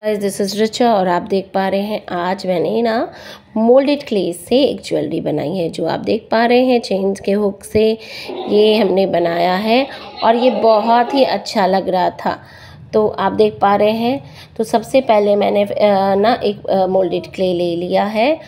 This is Richa और आप देख पा रहे हैं आज मैंने ना मोल्डेड क्ले से एक ज्वेलरी बनाई है। जो आप देख पा रहे हैं चेन्स के हुक से ये हमने बनाया है और ये बहुत ही अच्छा लग रहा था। तो आप देख पा रहे हैं, तो सबसे पहले मैंने ना एक मोल्डेड क्ले ले लिया है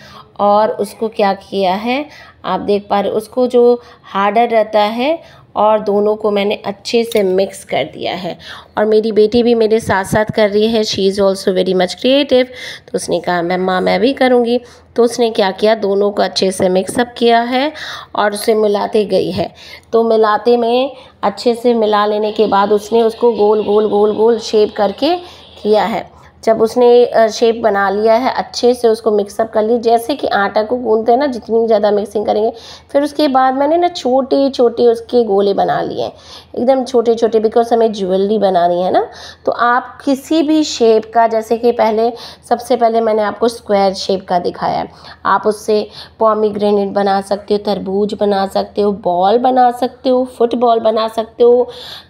और उसको क्या किया है आप देख पा रहे, उसको जो हार्डर रहता है और दोनों को मैंने अच्छे से मिक्स कर दिया है। और मेरी बेटी भी मेरे साथ साथ कर रही है, she is also very much creative. तो उसने कहा मम्मा मैं भी करूँगी। तो उसने क्या किया, दोनों को अच्छे से मिक्सअप किया है और उसे मिलाते गई है। तो मिलाते में अच्छे से मिला लेने के बाद उसने उसको गोल गोल गोल गोल शेप करके किया है। जब उसने शेप बना लिया है अच्छे से उसको मिक्सअप कर ली, जैसे कि आटा को गूंथते हैं ना, जितनी ज़्यादा मिक्सिंग करेंगे। फिर उसके बाद मैंने ना छोटे छोटे उसके गोले बना लिए हैं, एकदम छोटे छोटे, बिकॉज हमें ज्वेलरी बनानी है ना। तो आप किसी भी शेप का, जैसे कि सबसे पहले मैंने आपको स्क्वायर शेप का दिखाया है, आप उससे पॉमीग्रेनेट बना सकते हो, तरबूज बना सकते हो, बॉल बना सकते हो, फुटबॉल बना सकते हो,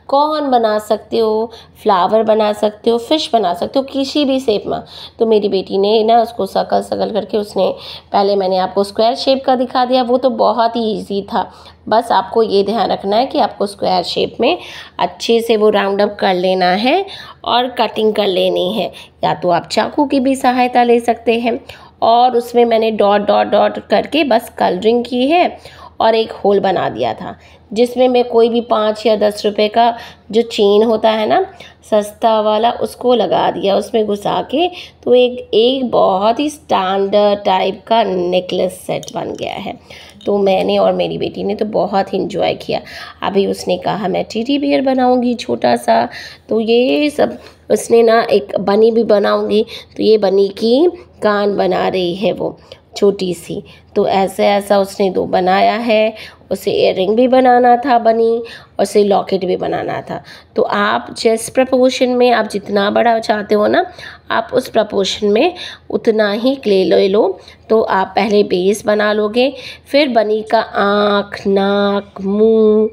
कॉर्न बना सकते हो, फ्लावर बना सकते हो, फिश बना सकते हो, किसी भी शेप में। तो मेरी बेटी ने ना उसको सकल करके उसने, पहले मैंने आपको स्क्वायर शेप का दिखा दिया, वो तो बहुत ही इजी था। बस आपको ये ध्यान रखना है कि आपको स्क्वायर शेप में अच्छे से वो राउंड अप कर लेना है और कटिंग कर लेनी है, या तो आप चाकू की भी सहायता ले सकते हैं। और उसमें मैंने डॉट डॉट डॉट करके बस कलरिंग की है और एक होल बना दिया था, जिसमें मैं कोई भी 5 या 10 रुपए का जो चेन होता है ना सस्ता वाला, उसको लगा दिया उसमें घुसा के। तो एक बहुत ही स्टैंडर्ड टाइप का नेकलेस सेट बन गया है। तो मैंने और मेरी बेटी ने तो बहुत ही इंजॉय किया। अभी उसने कहा मैं टेडी बियर बनाऊंगी छोटा सा, तो ये सब उसने ना एक बनी भी बनाऊंगी। तो ये बनी की कान बना रही है वो छोटी सी। तो ऐसा उसने 2 बनाया है। उसे इयररिंग भी बनाना था बनी, और उसे लॉकेट भी बनाना था। तो आप जिस प्रपोर्शन में आप जितना बड़ा चाहते हो ना, आप उस प्रपोर्शन में उतना ही क्ले ले लो। तो आप पहले बेस बना लोगे, फिर बनी का आँख, नाक, मुंह,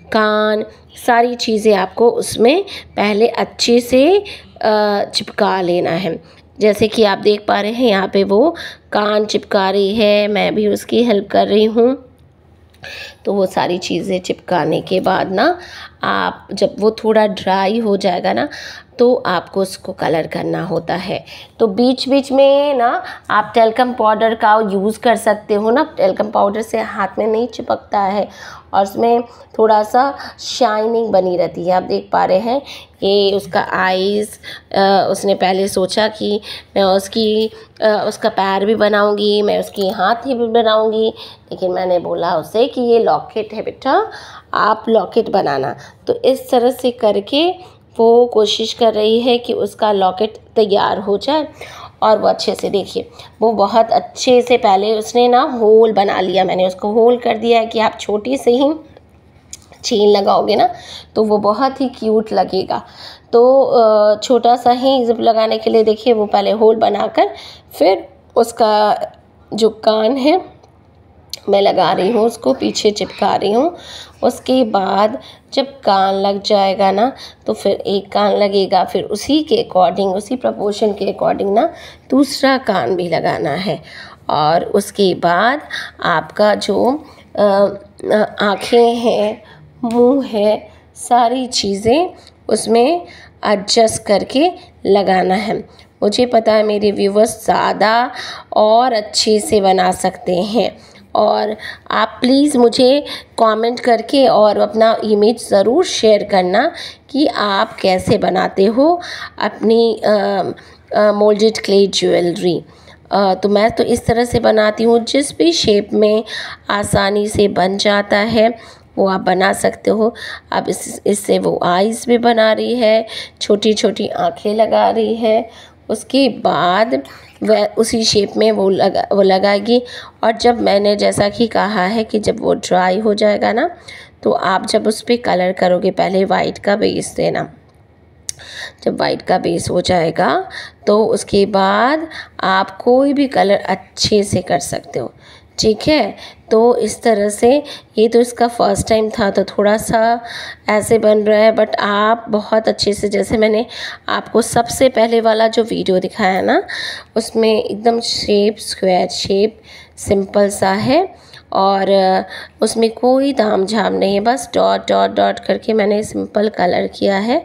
कान, सारी चीज़ें आपको उसमें पहले अच्छे से चिपका लेना है। जैसे कि आप देख पा रहे हैं यहाँ पे वो कान चिपका रही है, मैं भी उसकी हेल्प कर रही हूँ। तो वो सारी चीज़ें चिपकाने के बाद ना, आप जब वो थोड़ा ड्राई हो जाएगा ना, तो आपको उसको कलर करना होता है। तो बीच बीच में ना आप टेल्कम पाउडर का यूज़ कर सकते हो ना, टेल्कम पाउडर से हाथ में नहीं चिपकता है और उसमें थोड़ा सा शाइनिंग बनी रहती है। आप देख पा रहे हैं ये उसका आईज़, उसने पहले सोचा कि मैं उसका पैर भी बनाऊंगी, मैं उसकी हाथ भी बनाऊंगी, लेकिन मैंने बोला उसे कि ये लॉकेट है बेटा, आप लॉकेट बनाना। तो इस तरह से करके वो कोशिश कर रही है कि उसका लॉकेट तैयार हो जाए। और वो अच्छे से, देखिए वो बहुत अच्छे से पहले उसने ना होल बना लिया, मैंने उसको होल कर दिया है कि आप छोटी से ही चेन लगाओगे ना तो वो बहुत ही क्यूट लगेगा। तो छोटा सा ही जिप लगाने के लिए देखिए वो पहले होल बनाकर फिर उसका जो कान है मैं लगा रही हूँ, उसको पीछे चिपका रही हूँ। उसके बाद जब कान लग जाएगा ना, तो फिर एक कान लगेगा, फिर उसी के अकॉर्डिंग, उसी प्रपोर्शन के अकॉर्डिंग ना दूसरा कान भी लगाना है। और उसके बाद आपका जो आँखें हैं, मुंह है, सारी चीज़ें उसमें एडजस्ट करके लगाना है। मुझे पता है मेरे व्यूवर्स ज़्यादा और अच्छे से बना सकते हैं, और आप प्लीज़ मुझे कमेंट करके और अपना इमेज ज़रूर शेयर करना कि आप कैसे बनाते हो अपनी मोल्डेड क्ले ज्वेलरी। तो मैं तो इस तरह से बनाती हूँ, जिस भी शेप में आसानी से बन जाता है वो आप बना सकते हो। अब इससे वो आईज़ भी बना रही है, छोटी छोटी आँखें लगा रही है। उसके बाद वह उसी शेप में वो लगाएगी। और जब मैंने जैसा कि कहा है कि जब वो ड्राई हो जाएगा ना, तो आप जब उस पर कलर करोगे, पहले वाइट का बेस देना। जब वाइट का बेस हो जाएगा तो उसके बाद आप कोई भी कलर अच्छे से कर सकते हो। ठीक है। तो इस तरह से ये तो इसका फर्स्ट टाइम था तो थोड़ा सा ऐसे बन रहा है, बट आप बहुत अच्छे से, जैसे मैंने आपको सबसे पहले वाला जो वीडियो दिखाया ना उसमें एकदम शेप स्क्वायर शेप सिंपल सा है और उसमें कोई ताम झाम नहीं है, बस डॉट डॉट डॉट करके मैंने सिंपल कलर किया है।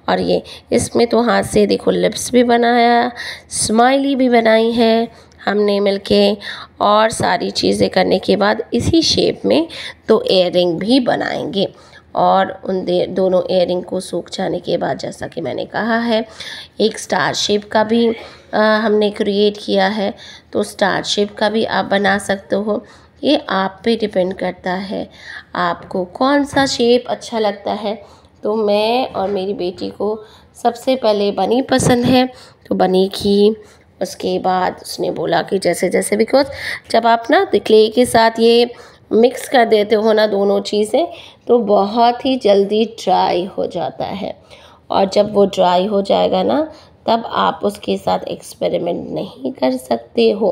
और ये इसमें तो हाथ से देखो लिप्स भी बनाया, स्माइली भी बनाई है हमने मिलके, और सारी चीज़ें करने के बाद इसी शेप में दो इयररिंग भी बनाएंगे। और उन दोनों इयररिंग को सूख जाने के बाद, जैसा कि मैंने कहा है, एक स्टार शेप का भी हमने क्रिएट किया है, तो स्टार शेप का भी आप बना सकते हो। ये आप पे डिपेंड करता है आपको कौन सा शेप अच्छा लगता है। तो मैं और मेरी बेटी को सबसे पहले बनी पसंद है तो बनी की, उसके बाद उसने बोला कि जैसे जैसे, बिकॉज जब आप ना क्ले के साथ ये मिक्स कर देते हो ना दोनों चीज़ें तो बहुत ही जल्दी ड्राई हो जाता है, और जब वो ड्राई हो जाएगा ना तब आप उसके साथ एक्सपेरिमेंट नहीं कर सकते हो।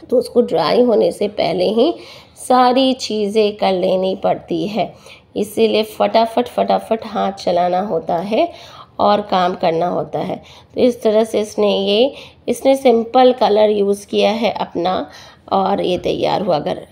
तो उसको ड्राई होने से पहले ही सारी चीज़ें कर लेनी पड़ती है, इसीलिए फटाफट फटाफट हाथ चलाना होता है और काम करना होता है। तो इस तरह से इसने सिंपल कलर यूज़ किया है अपना, और ये तैयार हुआ। अगर